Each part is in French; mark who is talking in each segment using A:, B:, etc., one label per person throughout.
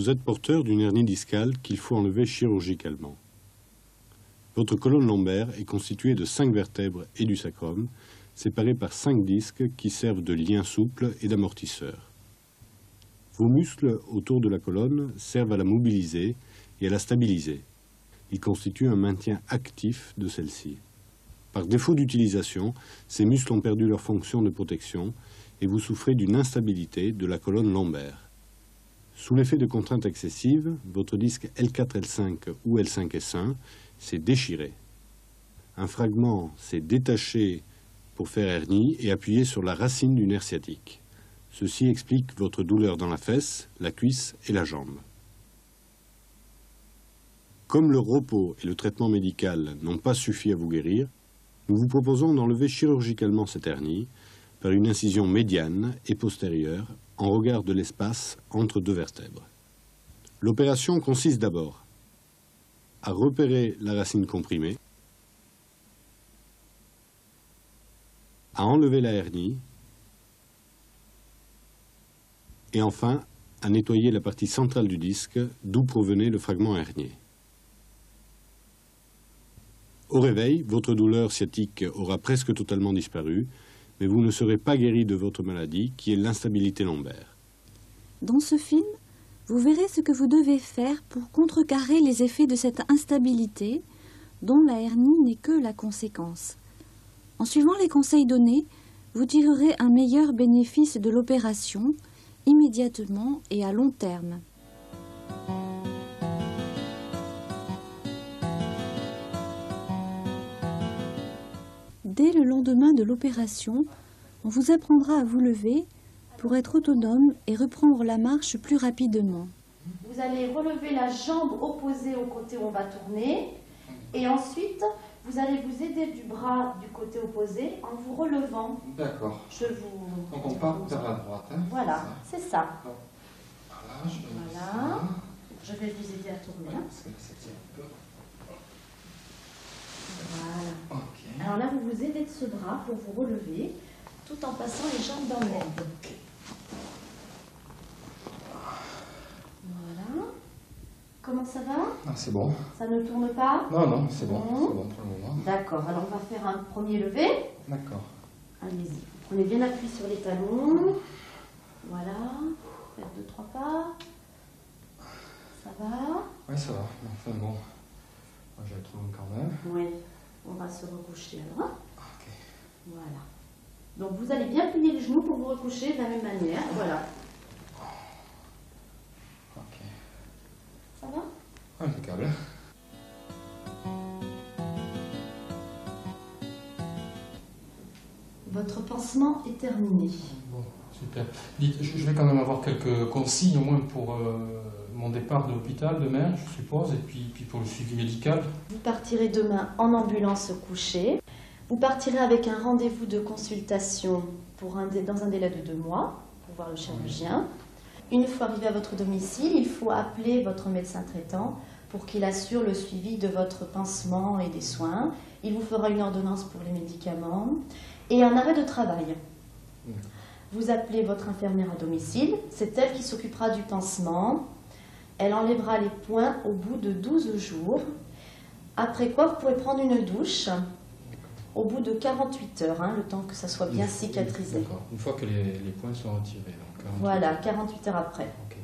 A: Vous êtes porteur d'une hernie discale qu'il faut enlever chirurgicalement. Votre colonne lombaire est constituée de 5 vertèbres et du sacrum, séparés par 5 disques qui servent de liens souples et d'amortisseurs. Vos muscles autour de la colonne servent à la mobiliser et à la stabiliser. Ils constituent un maintien actif de celle-ci. Par défaut d'utilisation, ces muscles ont perdu leur fonction de protection et vous souffrez d'une instabilité de la colonne lombaire. Sous l'effet de contraintes excessives, votre disque L4-L5 ou L5-S1 s'est déchiré. Un fragment s'est détaché pour faire hernie et appuyé sur la racine du nerf sciatique. Ceci explique votre douleur dans la fesse, la cuisse et la jambe. Comme le repos et le traitement médical n'ont pas suffi à vous guérir, nous vous proposons d'enlever chirurgicalement cette hernie par une incision médiane et postérieure en regard de l'espace entre 2 vertèbres. L'opération consiste d'abord à repérer la racine comprimée, à enlever la hernie et enfin à nettoyer la partie centrale du disque d'où provenait le fragment hernié. Au réveil, votre douleur sciatique aura presque totalement disparu, mais vous ne serez pas guéri de votre maladie, qui est l'instabilité lombaire.
B: Dans ce film, vous verrez ce que vous devez faire pour contrecarrer les effets de cette instabilité, dont la hernie n'est que la conséquence. En suivant les conseils donnés, vous tirerez un meilleur bénéfice de l'opération, immédiatement et à long terme. Dès le lendemain de l'opération, on vous apprendra à vous lever pour être autonome et reprendre la marche plus rapidement.
C: Vous allez relever la jambe opposée au côté où on va tourner et ensuite vous allez vous aider du bras du côté opposé en vous relevant.
D: D'accord. Donc on part vers la droite. Hein,
C: voilà, c'est ça.
D: Voilà,
C: je vais vous aider à tourner.
D: Parce que ça tire un peu.
C: Voilà.
D: Okay.
C: Alors là, vous vous aidez de ce bras pour vous relever, tout en passant les jambes dans l'aide. Voilà. Comment ça va?
D: Ah, c'est bon.
C: Ça ne tourne pas?
D: Non, non, c'est bon.
C: Bon.
D: C'est bon pour le moment.
C: D'accord. Alors on va faire un premier levé.
D: D'accord.
C: Allez-y. Prenez bien appui sur les talons. Voilà. Faites 2-3 pas. Ça va?
D: Oui, ça va. Enfin bon, moi j'ai trop long quand même.
C: Oui. On va se recoucher alors.
D: Ok.
C: Voilà. Donc vous allez bien plier les genoux pour vous recoucher de la même manière. Voilà.
D: Ok.
C: Ça va?
D: Impeccable.
C: Votre pansement est terminé.
D: Bon, super. Dites, je vais quand même avoir quelques consignes au moins pour mon départ de l'hôpital demain, je suppose, et puis pour le suivi médical.
C: Vous partirez demain en ambulance couchée. Vous partirez avec un rendez-vous de consultation dans un délai de 2 mois pour voir le chirurgien. Une fois arrivé à votre domicile, il faut appeler votre médecin traitant pour qu'il assure le suivi de votre pansement et des soins. Il vous fera une ordonnance pour les médicaments et un arrêt de travail. Vous appelez votre infirmière à domicile, c'est elle qui s'occupera du pansement. Elle enlèvera les points au bout de 12 jours, après quoi vous pourrez prendre une douche au bout de 48 heures, le temps que ça soit bien cicatrisé.
D: D'accord, une fois que les points sont retirés. Donc 48
C: voilà, 48 heures après.
D: Okay.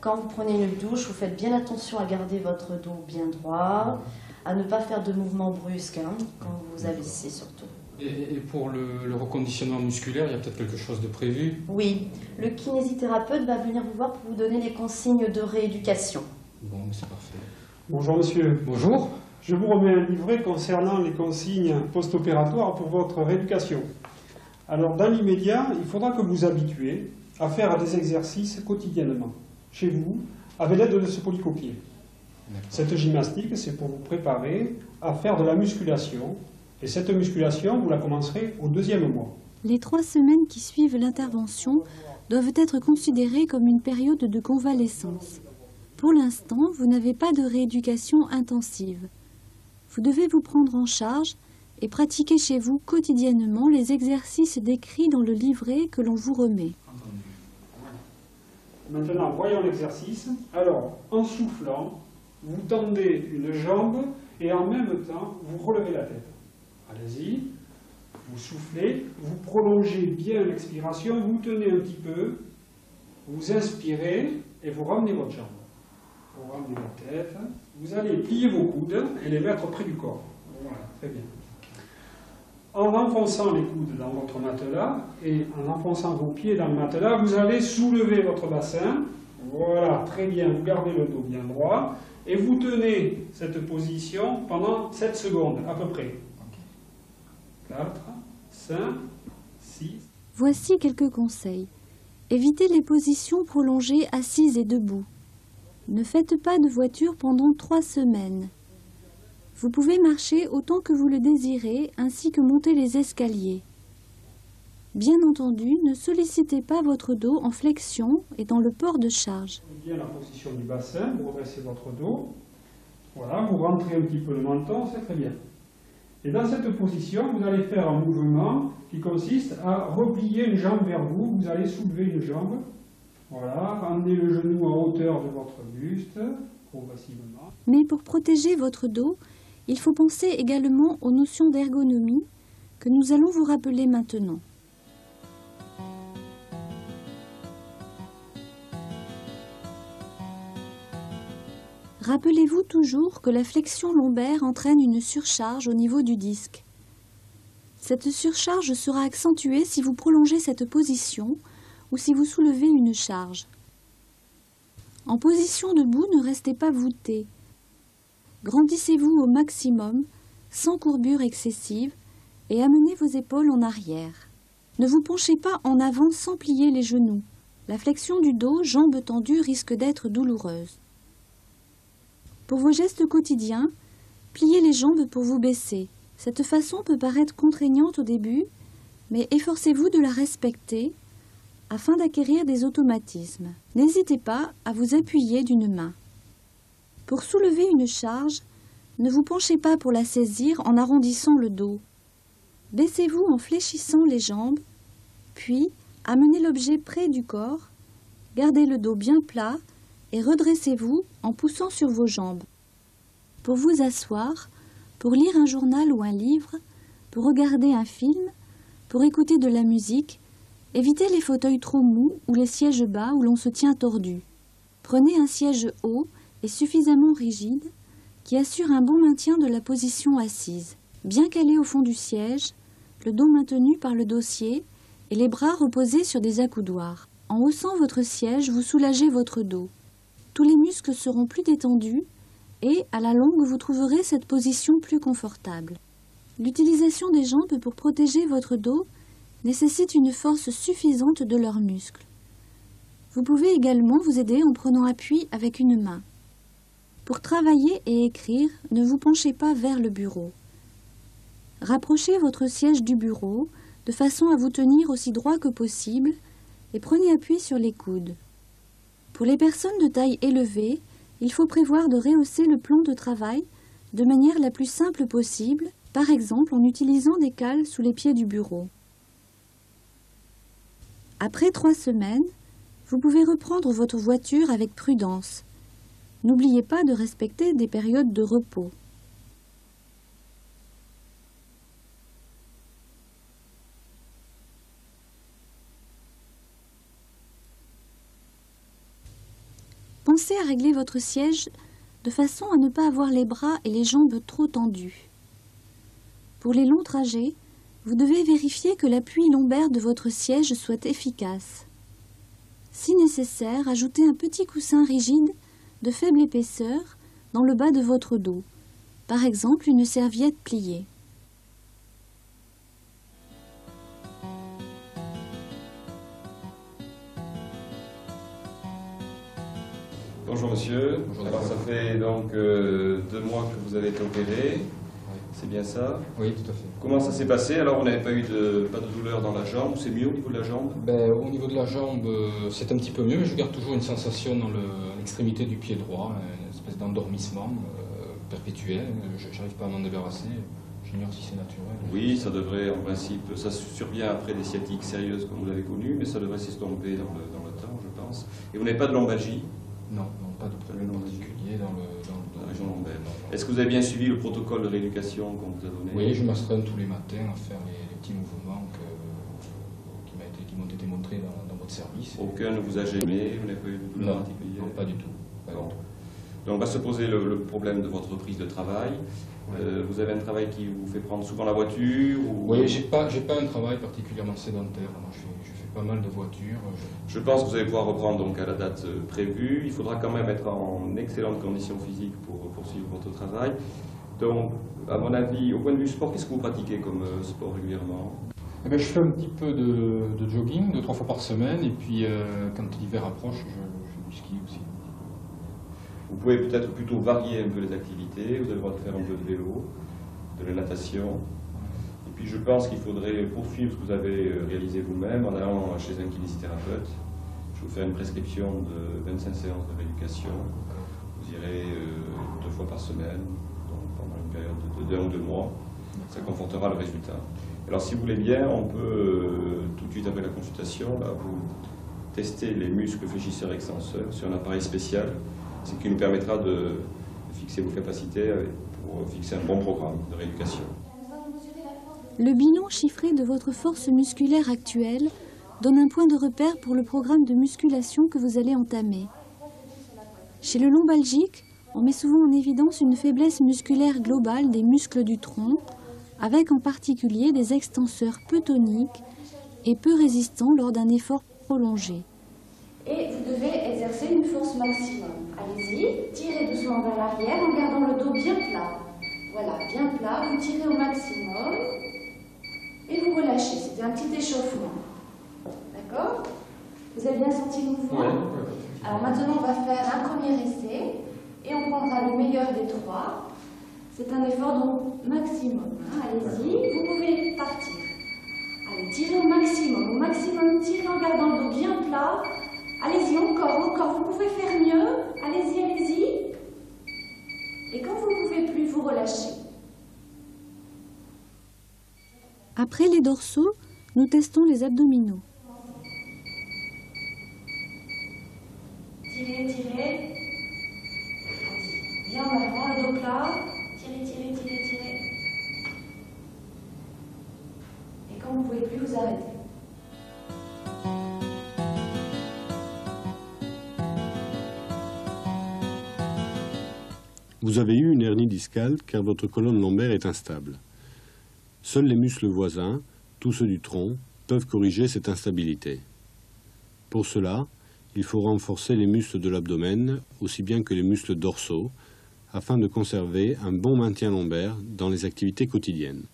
C: Quand vous prenez une douche, vous faites bien attention à garder votre dos bien droit, à ne pas faire de mouvements brusques quand vous vous abaissez surtout.
D: Et pour le reconditionnement musculaire, il y a peut-être quelque chose de prévu?
C: Oui, le kinésithérapeute va venir vous voir pour vous donner les consignes de rééducation.
D: Bon, mais c'est parfait.
E: Bonjour monsieur.
D: Bonjour.
E: Je vous remets un livret concernant les consignes post-opératoires pour votre rééducation. Alors dans l'immédiat, il faudra que vous habituez à faire des exercices quotidiennement, chez vous, avec l'aide de ce polycopier. Cette gymnastique, c'est pour vous préparer à faire de la musculation. Et cette musculation, vous la commencerez au 2e mois.
B: Les 3 semaines qui suivent l'intervention doivent être considérées comme une période de convalescence. Pour l'instant, vous n'avez pas de rééducation intensive. Vous devez vous prendre en charge et pratiquer chez vous quotidiennement les exercices décrits dans le livret que l'on vous remet.
E: Maintenant, voyons l'exercice. Alors, en soufflant, vous tendez une jambe et en même temps, vous relevez la tête. Allez-y. Vous soufflez, vous prolongez bien l'expiration, vous tenez un petit peu, vous inspirez et vous ramenez votre jambe. Vous ramenez votre tête. Vous allez plier vos coudes et les mettre près du corps. Voilà, très bien. En enfonçant les coudes dans votre matelas et en enfonçant vos pieds dans le matelas, vous allez soulever votre bassin. Voilà, très bien, vous gardez le dos bien droit et vous tenez cette position pendant 7 secondes à peu près. 4, 5, 6.
B: Voici quelques conseils. Évitez les positions prolongées assises et debout. Ne faites pas de voiture pendant 3 semaines. Vous pouvez marcher autant que vous le désirez, ainsi que monter les escaliers. Bien entendu, ne sollicitez pas votre dos en flexion et dans le port de charge.
E: Bien la position du bassin, vous redressez votre dos. Voilà, vous rentrez un petit peu le menton, c'est très bien. Et dans cette position, vous allez faire un mouvement qui consiste à replier une jambe vers vous. Vous allez soulever une jambe. Voilà, ramenez le genou en hauteur de votre buste, progressivement.
B: Mais pour protéger votre dos, il faut penser également aux notions d'ergonomie que nous allons vous rappeler maintenant. Rappelez-vous toujours que la flexion lombaire entraîne une surcharge au niveau du disque. Cette surcharge sera accentuée si vous prolongez cette position ou si vous soulevez une charge. En position debout, ne restez pas voûté. Grandissez-vous au maximum, sans courbure excessive, et amenez vos épaules en arrière. Ne vous penchez pas en avant sans plier les genoux. La flexion du dos, jambes tendues, risque d'être douloureuse. Pour vos gestes quotidiens, pliez les jambes pour vous baisser. Cette façon peut paraître contraignante au début, mais efforcez-vous de la respecter afin d'acquérir des automatismes. N'hésitez pas à vous appuyer d'une main. Pour soulever une charge, ne vous penchez pas pour la saisir en arrondissant le dos. Baissez-vous en fléchissant les jambes, puis amenez l'objet près du corps, gardez le dos bien plat et redressez-vous en poussant sur vos jambes. Pour vous asseoir, pour lire un journal ou un livre, pour regarder un film, pour écouter de la musique, évitez les fauteuils trop mous ou les sièges bas où l'on se tient tordu. Prenez un siège haut et suffisamment rigide qui assure un bon maintien de la position assise. Bien calé au fond du siège, le dos maintenu par le dossier et les bras reposés sur des accoudoirs. En haussant votre siège, vous soulagez votre dos. Tous les muscles seront plus détendus et, à la longue, vous trouverez cette position plus confortable. L'utilisation des jambes pour protéger votre dos nécessite une force suffisante de leurs muscles. Vous pouvez également vous aider en prenant appui avec une main. Pour travailler et écrire, ne vous penchez pas vers le bureau. Rapprochez votre siège du bureau de façon à vous tenir aussi droit que possible et prenez appui sur les coudes. Pour les personnes de taille élevée, il faut prévoir de rehausser le plan de travail de manière la plus simple possible, par exemple en utilisant des cales sous les pieds du bureau. Après 3 semaines, vous pouvez reprendre votre voiture avec prudence. N'oubliez pas de respecter des périodes de repos. Pensez à régler votre siège de façon à ne pas avoir les bras et les jambes trop tendus. Pour les longs trajets, vous devez vérifier que l'appui lombaire de votre siège soit efficace. Si nécessaire, ajoutez un petit coussin rigide de faible épaisseur dans le bas de votre dos, par exemple une serviette pliée.
F: Bonjour monsieur.
D: Bonjour.
F: Alors ça fait donc 2 mois que vous avez été opéré, c'est bien ça?
D: Oui, tout à fait.
F: Comment ça s'est passé? Alors on n'avait pas de douleur dans la jambe, c'est mieux au niveau de la jambe?
D: Au niveau de la jambe, c'est un petit peu mieux, mais je garde toujours une sensation dans l'extrémité du pied droit, une espèce d'endormissement perpétuel. Je n'arrive pas à m'en débarrasser. J'ignore si c'est naturel.
F: Oui, ça devrait en principe, ça survient après des sciatiques sérieuses comme vous l'avez connu, mais ça devrait s'estomper dans le temps, je pense. conséquence. Et vous n'avez pas de lombalgie?
D: Non, non, pas de problème particulier dans
F: la région lombaire. Est-ce que vous avez bien suivi le protocole de rééducation qu'on vous a donné?
D: Oui, je m'astreins tous les matins à faire les petits mouvements qui m'ont été montrés dans votre service.
F: Aucun ne vous a gêné? Vous n'avez pas eu de douleur particulière?
D: Non, pas du tout.
F: Bon. Donc on va se poser le problème de votre reprise de travail. Vous avez un travail qui vous fait prendre souvent la voiture ou...
D: Oui, j'ai pas un travail particulièrement sédentaire. Moi, je fais pas mal de voitures.
F: Je pense que vous allez pouvoir reprendre donc à la date prévue. Il faudra quand même être en excellente condition physique pour poursuivre votre travail. Donc, à mon avis, au point de vue sport, qu'est-ce que vous pratiquez comme sport régulièrement?
D: Eh bien, je fais un petit peu de jogging 2-3 fois par semaine. Et puis, quand l'hiver approche, je fais du ski aussi.
F: Vous pouvez peut-être plutôt varier un peu les activités. Vous avez le droit de faire un peu de vélo, de la natation. Et puis je pense qu'il faudrait poursuivre ce que vous avez réalisé vous-même en allant chez un kinésithérapeute. Je vais vous faire une prescription de 25 séances de rééducation. Vous irez 2 fois par semaine, donc pendant une période de 1 ou 2 mois. Ça confortera le résultat. Alors si vous voulez bien, on peut tout de suite après la consultation, là, vous tester les muscles fléchisseurs-extenseurs sur un appareil spécial, ce qui nous permettra de fixer vos capacités pour fixer un bon programme de rééducation.
B: Le bilan chiffré de votre force musculaire actuelle donne un point de repère pour le programme de musculation que vous allez entamer. Chez le lombalgique, on met souvent en évidence une faiblesse musculaire globale des muscles du tronc, avec en particulier des extenseurs peu toniques et peu résistants lors d'un effort prolongé.
G: Et vous devez exercer une force maximum. Allez-y, tirez doucement vers l'arrière en gardant le dos bien plat. Voilà, bien plat, vous tirez au maximum et vous relâchez. C'était un petit échauffement. D'accord? Vous avez bien senti le mouvement?
F: Oui.
G: Alors maintenant, on va faire un premier essai et on prendra le meilleur des 3. C'est un effort donc maximum. Allez-y, vous pouvez partir. Allez, tirez au maximum, tirez en gardant le dos bien plat. Allez-y, encore, vous pouvez faire mieux. Allez-y. Et quand vous ne pouvez plus, vous relâchez.
B: Après les dorsaux, nous testons les abdominaux.
G: Tirez. Bien en avant, le dos plat. Tirez. Et quand vous ne pouvez plus, vous arrêtez.
A: Vous avez eu une hernie discale car votre colonne lombaire est instable. Seuls les muscles voisins, tous ceux du tronc, peuvent corriger cette instabilité. Pour cela, il faut renforcer les muscles de l'abdomen, aussi bien que les muscles dorsaux, afin de conserver un bon maintien lombaire dans les activités quotidiennes.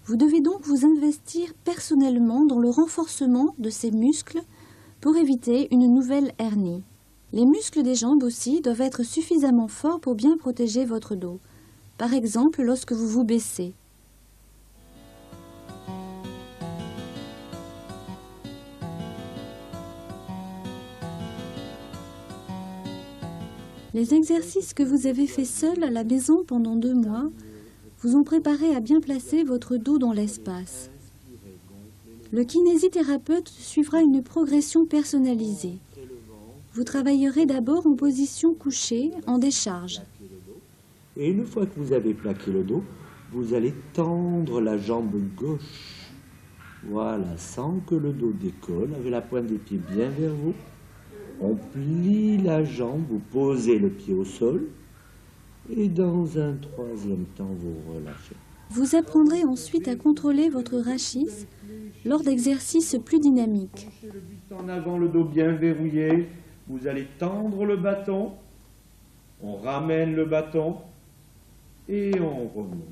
B: Vous devez donc vous investir personnellement dans le renforcement de ces muscles pour éviter une nouvelle hernie. Les muscles des jambes aussi doivent être suffisamment forts pour bien protéger votre dos. Par exemple, lorsque vous vous baissez. Les exercices que vous avez faits seul à la maison pendant 2 mois vous ont préparé à bien placer votre dos dans l'espace. Le kinésithérapeute suivra une progression personnalisée. Vous travaillerez d'abord en position couchée, en décharge.
H: Et une fois que vous avez plaqué le dos, vous allez tendre la jambe gauche. Voilà, sans que le dos décolle, avec la pointe des pieds bien vers vous. On plie la jambe, vous posez le pied au sol. Et dans un 3e temps, vous relâchez.
B: Vous apprendrez ensuite à contrôler votre rachis lors d'exercices plus dynamiques.
H: Le buste en avant, le dos bien verrouillé. Vous allez tendre le bâton. On ramène le bâton. Et on remonte.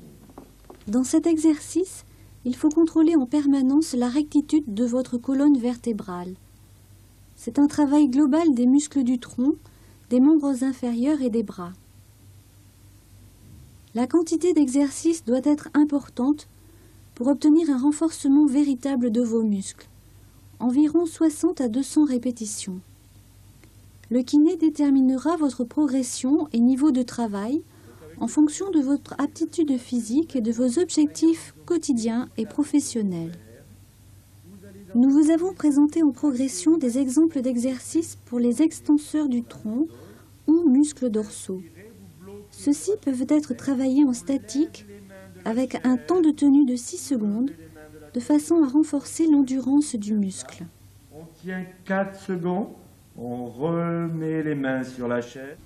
B: Dans cet exercice, il faut contrôler en permanence la rectitude de votre colonne vertébrale. C'est un travail global des muscles du tronc, des membres inférieurs et des bras. La quantité d'exercice doit être importante pour obtenir un renforcement véritable de vos muscles, environ 60 à 200 répétitions. Le kiné déterminera votre progression et niveau de travail en fonction de votre aptitude physique et de vos objectifs quotidiens et professionnels. Nous vous avons présenté en progression des exemples d'exercices pour les extenseurs du tronc ou muscles dorsaux. Ceux-ci peuvent être travaillés en statique avec un temps de tenue de 6 secondes de façon à renforcer l'endurance du muscle.
H: On tient 4 secondes, on remet les mains sur la chaise.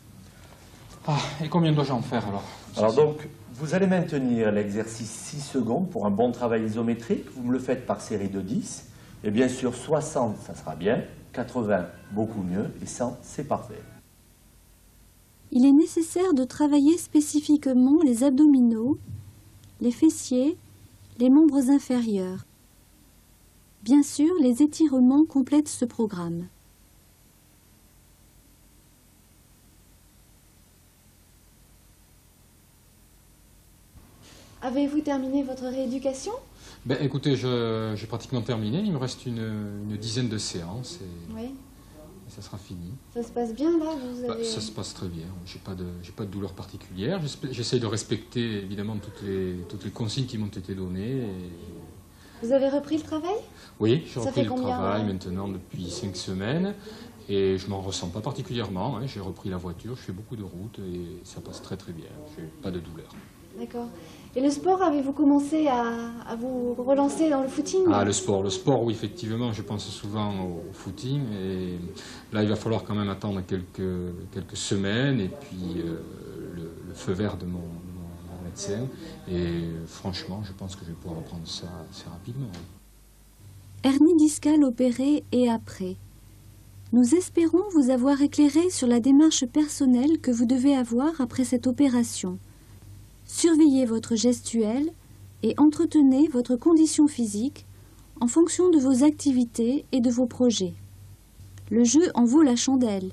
D: Ah, et combien dois-je en faire alors?
H: Alors donc, vous allez maintenir l'exercice 6 secondes pour un bon travail isométrique. Vous me le faites par série de 10. Et bien sûr, 60, ça sera bien. 80, beaucoup mieux. Et 100, c'est parfait.
B: Il est nécessaire de travailler spécifiquement les abdominaux, les fessiers, les membres inférieurs. Bien sûr, les étirements complètent ce programme.
C: Avez-vous terminé votre rééducation?
D: Ben, écoutez, j'ai pratiquement terminé. Il me reste une dizaine de séances et,
C: Oui.
D: et ça sera fini.
C: Ça se passe bien là? Vous avez...
D: Ça se passe très bien. J'ai pas de douleur particulière. J'essaye de respecter évidemment toutes les consignes qui m'ont été données.
C: Vous avez repris le travail?
D: Oui, j'ai
C: Ça
D: repris
C: fait
D: le
C: combien,
D: travail
C: là
D: maintenant depuis 5 semaines et je m'en ressens pas particulièrement. Hein. J'ai repris la voiture, je fais beaucoup de routes et ça passe très très bien. J'ai pas de douleur.
C: D'accord. Et le sport, avez-vous commencé à vous relancer dans le footing?
D: Ah, le sport, oui, effectivement, je pense souvent au footing et là il va falloir quand même attendre quelques semaines et puis le feu vert de mon médecin et franchement je pense que je vais pouvoir reprendre ça assez rapidement.
B: Hernie discale opérée et après. Nous espérons vous avoir éclairé sur la démarche personnelle que vous devez avoir après cette opération. Surveillez votre gestuelle et entretenez votre condition physique en fonction de vos activités et de vos projets. Le jeu en vaut la chandelle.